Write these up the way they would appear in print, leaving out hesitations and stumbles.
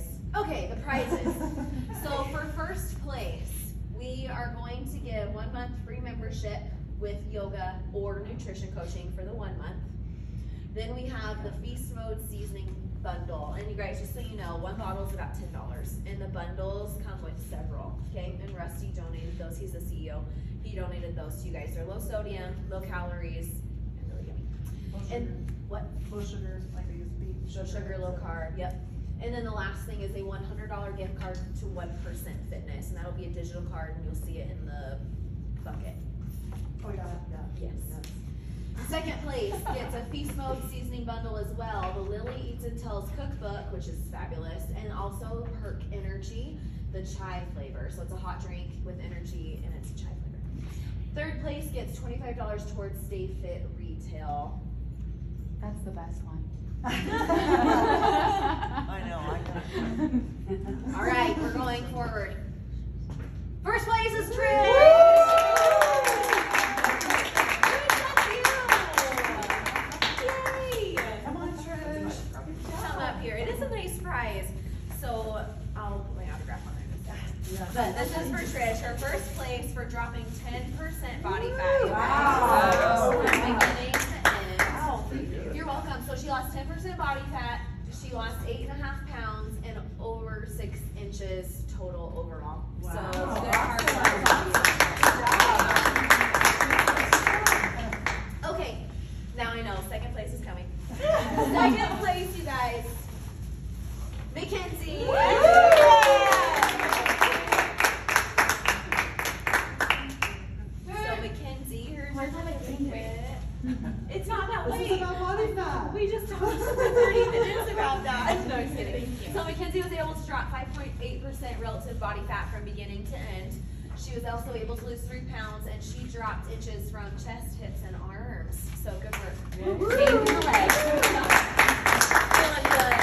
guys. Okay, the prizes. So for first place, we are going to give 1 month free membership with yoga or nutrition coaching for the 1 month. Then we have the Feast Mode Seasoning Bundle. And you guys, just so you know, one bottle is about $10. And the bundles come with several, okay? And Rusty donated those. He's the CEO. He donated those to you guys. They're low sodium, low calories, and really yummy. And what? Low sugar, like they use beef. Low sugar, low carb, yep. And then the last thing is a $100 gift card to 1% Fitness. And that'll be a digital card, and you'll see it in the bucket. Oh, yeah, yeah. Yes. Second place gets a Feast Mode Seasoning Bundle as well, the Lily Eats and Tells Cookbook, which is fabulous, and also Perk Energy, the chai flavor. So it's a hot drink with energy, and it's a chai flavor. Third place gets $25 towards Stay Fit Retail. That's the best one. I know, I got All right, we're going forward. First place is Trish! So I'll put my autograph on there in a second. But this is for Trish, her first place for dropping 10% body fat. Wow. From beginning to end. Wow, thank you. You're welcome. So she lost 10% body fat. She lost 8.5 pounds and over 6 inches total overall. Wow. So it's good hard work. Okay, now I know. Second place is coming. Second place, you guys. Mackenzie! So Mackenzie, her it's not that late. This is about body fat. We just talked for 30 minutes about that. No, I'm kidding. So Mackenzie was able to drop 5.8% relative body fat from beginning to end. She was also able to lose 3 pounds, and she dropped inches from chest, hips, and arms. So good work. Same for legs. Feeling good.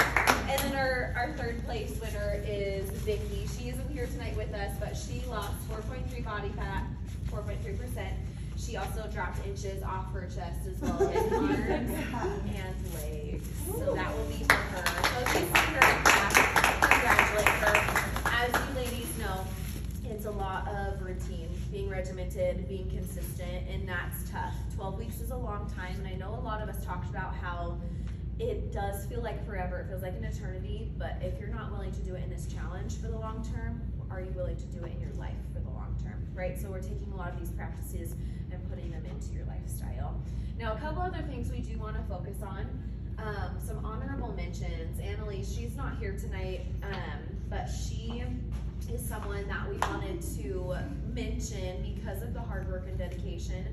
And then our third place winner is Vicky. She isn't here tonight with us, but she lost 4.3 body fat, 4.3%. She also dropped inches off her chest as well as arms and legs. So that will be for her. So if you see her in class, congratulate her. As you ladies know, it's a lot of routine, being regimented, being consistent, and that's tough. 12 weeks is a long time, and I know a lot of us talked about how it does feel like forever. It feels like an eternity, but if you're not willing to do it in this challenge for the long term, are you willing to do it in your life for the long term, right? So we're taking a lot of these practices and putting them into your lifestyle. Now, a couple other things we do want to focus on. Some honorable mentions. Annalise, she's not here tonight, but she is someone that we wanted to mention because of the hard work and dedication.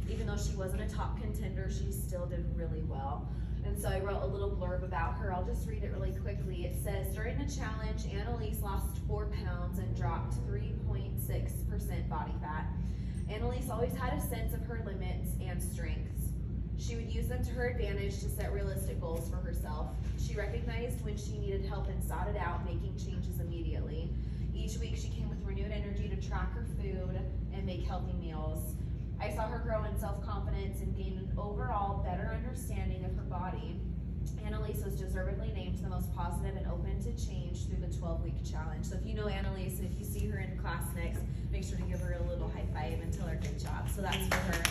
Even though she wasn't a top contender, she still did really well. And so I wrote a little blurb about her. I'll just read it really quickly. It says, during the challenge, Annalise lost 4 pounds and dropped 3.6% body fat. Annalise always had a sense of her limits and strengths. She would use them to her advantage to set realistic goals for herself. She recognized when she needed help and sought it out, making changes immediately. Each week she came with renewed energy to track her food and make healthy meals. I saw her grow in self-confidence and gain an overall better understanding of her body. Annalise was deservedly named the most positive and open to change through the 12-week challenge. So if you know Annalise and if you see her in class next, make sure to give her a little high five and tell her good job. So that's for her.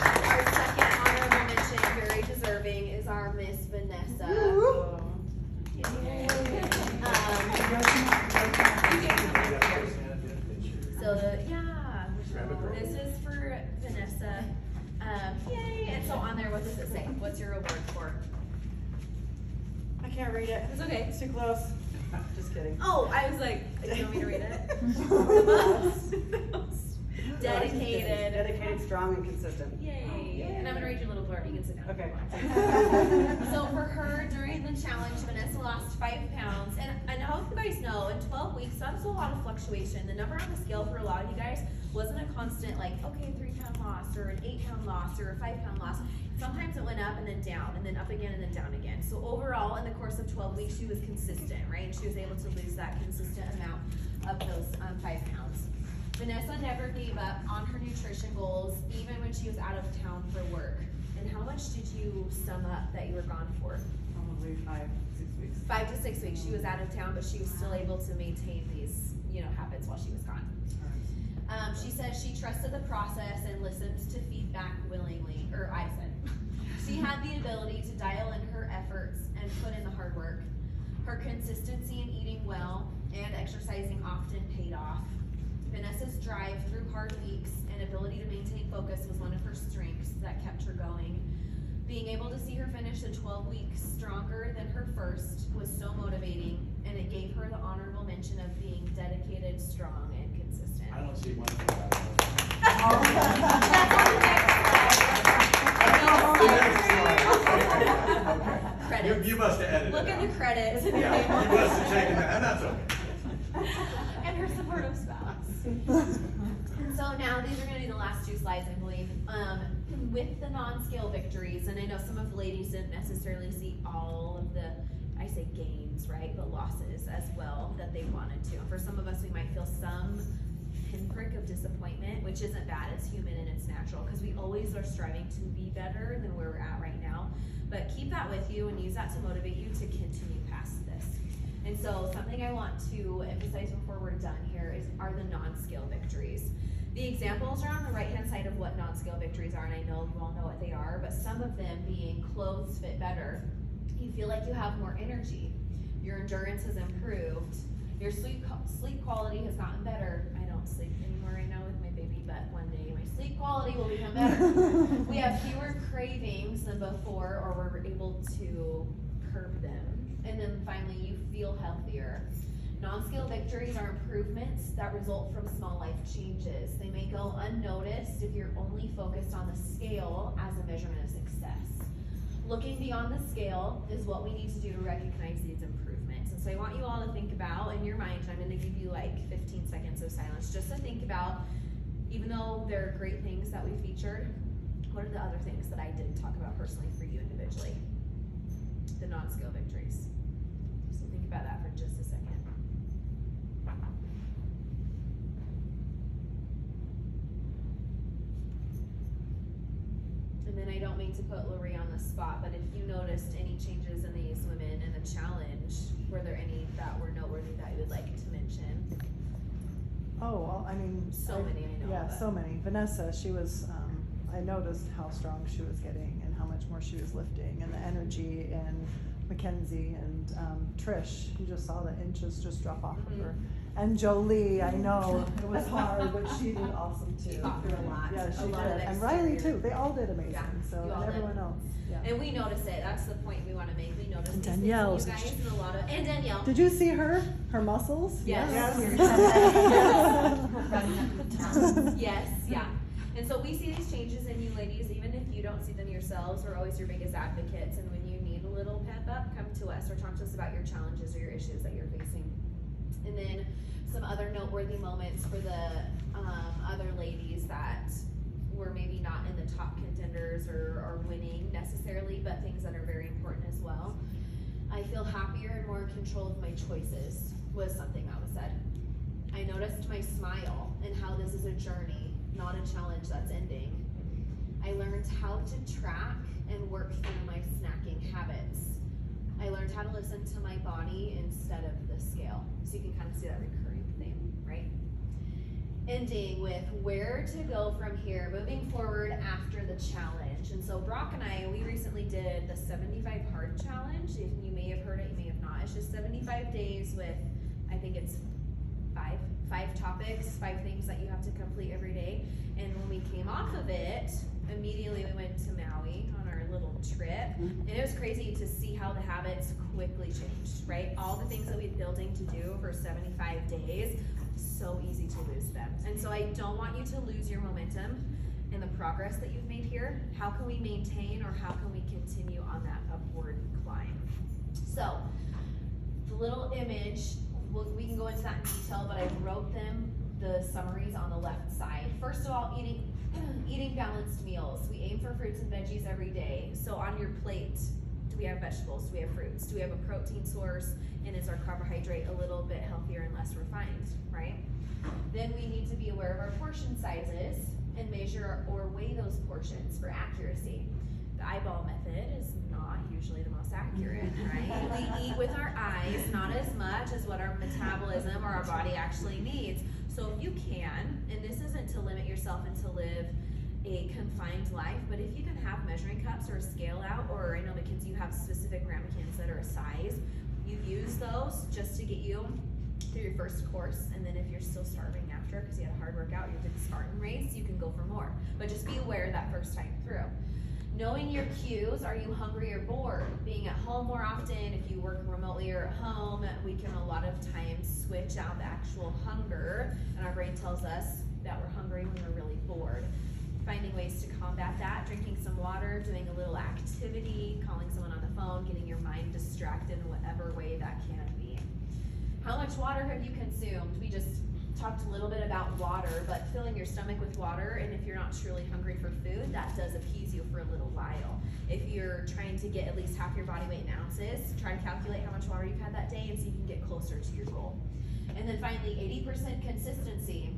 Our second honorable mention, very deserving, is our Miss Vanessa. This is for Vanessa. Yay! And so on there, what does it say? What's your award for? I can't read it. It's okay. It's too close. Just kidding. Oh, I was like, do you want me to read it? Dedicated. Dedicated, strong, and consistent. Yay. And I'm going to read your little blurb. You can sit down. Okay. So for her, during the challenge, Vanessa lost 5 pounds. And I hope you guys know, in 12 weeks, that's a lot of fluctuation. The number on the scale for a lot of you guys wasn't a constant, like, okay, 3-pound loss, or an 8-pound loss, or a 5-pound loss. Sometimes it went up and then down, and then up again and then down again. So overall, in the course of 12 weeks, she was consistent, right? And she was able to lose that consistent amount of those 5 pounds. Vanessa never gave up on her nutrition goals, even when she was out of town for work. And how much did you sum up that you were gone for? Probably 5-6 weeks. 5 to 6 weeks. She was out of town, but she was still able to maintain these, habits while she was gone. She said she trusted the process and listened to feedback willingly, or I said. She had the ability to dial in her efforts and put in the hard work. Her consistency in eating well and exercising often paid off. Vanessa's drive through hard weeks and ability to maintain focus was one of her strengths that kept her going. Being able to see her finish the 12 weeks stronger than her first was so motivating, and it gave her the honorable mention of being dedicated, strong, and consistent. I don't see one thing about it. Credits. You must have edited Look it at out. the credits. Yeah, you must have taken that, and that's okay. And her supportive spouse. And so now these are going to be the last 2 slides, I believe. With the non-scale victories, and I know some of the ladies didn't necessarily see all of the, I say gains, right, but losses as well that they wanted to. And for some of us, we might feel some pinprick of disappointment, which isn't bad. It's human and it's natural, because we always are striving to be better than where we're at right now. But keep that with you and use that to motivate you to continue past this. And so something I want to emphasize before we're done here are the non-scale victories. The examples are on the right-hand side of what non-scale victories are, and I know you all know what they are, but some of them being clothes fit better. You feel like you have more energy. Your endurance has improved. Your sleep quality has gotten better. I don't sleep anymore right now with my baby, but one day my sleep quality will become better. We have fewer cravings than before, or we're able to curb them. And then finally, you feel healthier. Non-scale victories are improvements that result from small life changes. They may go unnoticed if you're only focused on the scale as a measurement of success. Looking beyond the scale is what we need to do to recognize these improvements. And so I want you all to think about, in your mind, I'm going to give you like 15 seconds of silence just to think about, even though there are great things that we featured, what are the other things that I didn't talk about personally for you individually? The non-scale victories. So think about that for just a second. And then I don't mean to put Lori on the spot, but if you noticed any changes in these women in the challenge, were there any that were noteworthy that you would like to mention? Oh, well, I mean. So many, I know. Yeah, but- so many. Vanessa, she was, I noticed how strong she was getting and how much more she was lifting, and the energy, and Mackenzie and Trish, you just saw the inches just drop off of her. And Jolie, I know it was hard, but she did awesome too. She got through a lot. Yeah, she A lot of did. And Riley exterior. too. They all did amazing. Yeah, So, you all and did. everyone else. Yeah. And we notice it. That's the point we want to make. We notice And these Danielle. things in you guys, and a lot of, and Danielle. Did you see her muscles? Yes. Yes, yeah. And so we see these changes in you ladies, even if you don't see them yourselves. We're always your biggest advocates, and when you need a little pep up, come to us or talk to us about your challenges or your issues that you're facing. And then some other noteworthy moments for the other ladies that were maybe not in the top contenders or winning necessarily, but things that are very important as well. I feel happier and more in control of my choices was something that was said. I noticed my smile and how this is a journey, not a challenge that's ending. I learned how to track and work through my snacking habits. I learned how to listen to my body instead of the scale. So you can kind of see that recurring theme, right? Ending with where to go from here, moving forward after the challenge. And so Brock and I, we recently did the 75 hard challenge. You may have heard it, you may have not. It's just 75 days with, I think it's five topics, 5 things that you have to complete every day. And when we came off of it, immediately we went to Maui on our little trip. And it was crazy to see how the habits quickly changed, right? All the things that we've been building to do for 75 days, so easy to lose them. And so I don't want you to lose your momentum and the progress that you've made here. How can we maintain, or how can we continue on that upward climb? So the little image, we can go into that in detail, but I wrote them, the summaries on the left side. First of all, eating balanced meals. We aim for fruits and veggies every day. So on your plate, do we have vegetables? Do we have fruits? Do we have a protein source? And is our carbohydrate a little bit healthier and less refined, right? Then we need to be aware of our portion sizes and measure or weigh those portions for accuracy. The eyeball method is not usually the most accurate, right? We eat with our ice, not as much as what our metabolism or our body actually needs. So if you can, and this isn't to limit yourself and to live a confined life, but if you can have measuring cups or a scale out, or I know Mackenzie, you have specific ramekins that are a size, you use those just to get you through your first course, and then if you're still starving after because you had a hard workout, you did the Spartan race, you can go for more. But just be aware that first time through. Knowing your cues, are you hungry or bored? Being at home more often, if you work remotely or at home, we can a lot of times switch out the actual hunger, and our brain tells us that we're hungry when we're really bored. Finding ways to combat that, drinking some water, doing a little activity, calling someone on the phone, getting your mind distracted in whatever way that can be. How much water have you consumed? We just talked a little bit about water, but filling your stomach with water, and if you're not truly hungry for food, that does appease you for a little while. If you're trying to get at least half your body weight in ounces, try to calculate how much water you've had that day and see if you can get closer to your goal. And then finally, 80% consistency.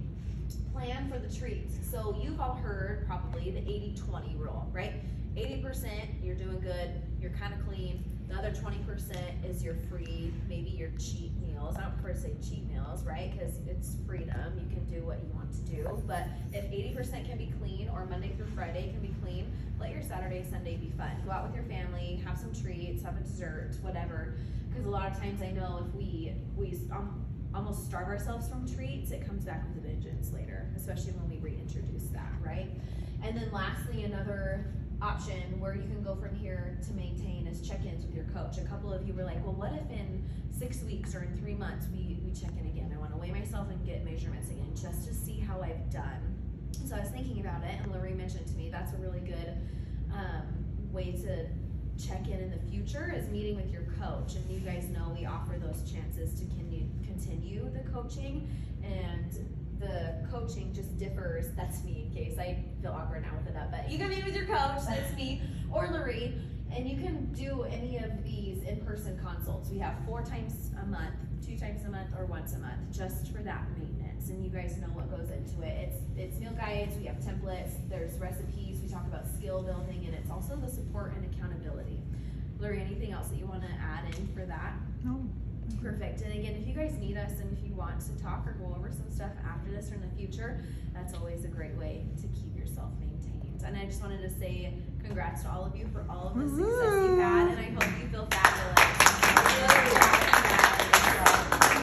Plan for the treats. So you've all heard probably the 80-20 rule, right? 80%, you're doing good, you're kind of clean. The other 20% is your free, maybe your cheat meals. I don't prefer to say cheat meals, right? Because it's freedom. You can do what you want to do. But if 80% can be clean, or Monday through Friday can be clean, let your Saturday, Sunday be fun. Go out with your family, have some treats, have a dessert, whatever. Because a lot of times I know if we almost starve ourselves from treats, it comes back with a vengeance later, especially when we reintroduce that, right? And then lastly, another option where you can go from here to maintain is check-ins with your coach. A couple of you were like, well, what if in 6 weeks or in 3 months we check in again? I want to weigh myself and get measurements again just to see how I've done. So I was thinking about it, and Lori mentioned to me that's a really good way to check in the future is meeting with your coach. And you guys know we offer those chances to continue the coaching, and the coaching just differs. That's me, in case I feel awkward now with it up, but you can meet with your coach, that's me, or Lori, and you can do any of these in-person consults. We have 4 times a month, 2 times a month, or once a month, just for that maintenance. And you guys know what goes into it. It's meal guides, we have templates, there's recipes, we talk about skill building, and it's also the support and accountability. Lori, anything else that you want to add in for that? No. Perfect. And again, if you guys need us and if you want to talk or go over some stuff after this or in the future, that's always a great way to keep yourself maintained. And I just wanted to say congrats to all of you for all of the success you've had, and I hope you feel fabulous.